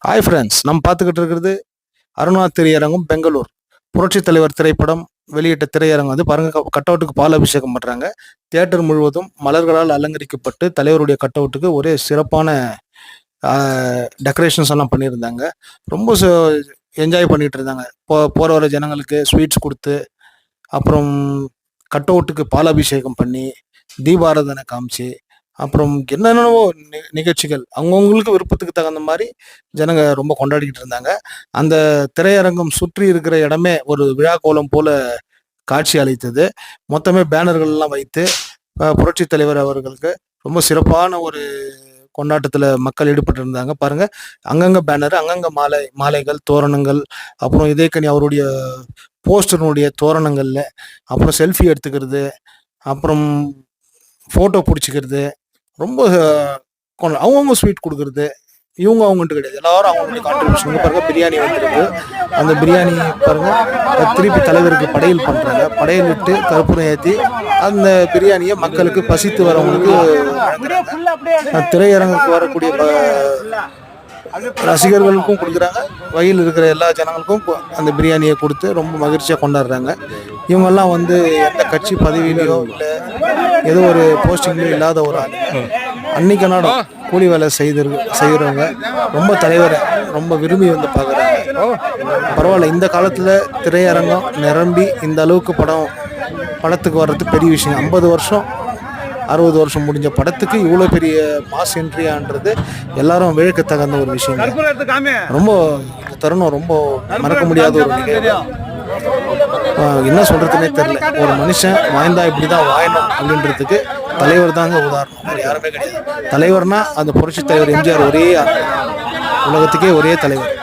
Hi friends, நம்ம பார்த்துக்கிட்டு இருக்கிறது அருணா திரையரங்கம் பெங்களூர். புரட்சித் தலைவர் திரைப்படம் வெளியிட்ட திரையரங்கம் வந்து பாருங்க, கட் அவுட்டுக்கு பால் அபிஷேகம் பண்ணுறாங்க. தியேட்டர் முழுவதும் மலர்களால் அலங்கரிக்கப்பட்டு தலைவருடைய கட் அவுட்டுக்கு ஒரே சிறப்பான டெக்கரேஷன்ஸ் எல்லாம் பண்ணியிருந்தாங்க. ரொம்ப என்ஜாய் பண்ணிட்டு இருந்தாங்க. போகிற வர ஜனங்களுக்கு ஸ்வீட்ஸ் கொடுத்து, அப்புறம் கட் அவுட்டுக்கு பால் அபிஷேகம் பண்ணி, தீபாராதனை காமிச்சு, அப்புறம் என்னென்னவோ நிகழ்ச்சிகள் அவங்கவுங்களுக்கு விருப்பத்துக்கு தகுந்த மாதிரி ஜனங்க ரொம்ப கொண்டாடிக்கிட்டு இருந்தாங்க. அந்த திரையரங்கம் சுற்றி இருக்கிற இடமே ஒரு விழா கோலம் போல காட்சி அளித்தது. மொத்தமே பேனர்கள்லாம் வைத்து புரட்சி தலைவர் அவர்களுக்கு ரொம்ப சிறப்பான ஒரு கொண்டாட்டத்தில் மக்கள் ஈடுபட்டு இருந்தாங்க. பாருங்க, அங்கங்க பேனர், அங்கங்க மாலைகள், தோரணங்கள், அப்புறம் இதேக்கனி அவருடைய போஸ்டருடைய தோரணங்கள்ல, அப்புறம் செல்ஃபி எடுத்துக்கிறது, அப்புறம் ஃபோட்டோ பிடிச்சிக்கிறது, ரொம்ப அவங்கவுங்க ஸ்வீட் கொடுக்குறது. இவங்க அவங்கன்ட்டு கிடையாது, எல்லாரும் அவங்களுடைய கான்ட்ரிபியூஷன். பாருங்க, பிரியாணி வந்துருக்கு. அந்த பிரியாணி பாருங்க திருப்பி தலைவருக்கு படையல் பண்றாங்க. படையல் விட்டு கற்பூரம் ஏற்றி அந்த பிரியாணியை மக்களுக்கு பசித்து வரவங்களுக்கு திரையரங்குக்கு வரக்கூடிய ரசிகர்களுக்கும் கொடுக்குறாங்க. வழியில் இருக்கிற எல்லா ஜனங்களுக்கும் அந்த பிரியாணியை கொடுத்து ரொம்ப மகிழ்ச்சியாக கொண்டாடுறாங்க. இவங்கெல்லாம் வந்து எந்த கட்சி பதவியிலையோ இல்லை ஏதோ ஒரு போஸ்டிங்லையோ இல்லாத ஒரு ஆள். அன்னைக்கு நாடும் கூலி வேலை செய்கிறவங்க ரொம்ப தலைவரை ரொம்ப விரும்பி வந்து பார்க்குறாங்க. பரவாயில்ல, இந்த காலத்தில் திரையரங்கம் நிரம்பி இந்த அளவுக்கு படத்துக்கு வர்றது பெரிய விஷயம். 50 வருஷம் 60 வருஷம் முடிஞ்ச படத்துக்கு இவ்வளோ பெரிய மாஸ் என்ட்ரியான்றது எல்லாரும் விழக்க தகுந்த ஒரு விஷயம். ரொம்ப இந்த தருணம் ரொம்ப மறக்க முடியாத ஒரு நிகழ்வு. என்ன சொல்றதுன்னே தெரியல. ஒரு மனுஷன் வாழ்ந்தா இப்படிதான் வாழணும் அப்படின்றதுக்கு தலைவர் தாங்க உதாரணம், யாருமே கிடையாது. தலைவர்னா அந்த புரட்சி தலைவர் எம்ஜிஆர் ஒரே உலகத்துக்கே ஒரே தலைவர்.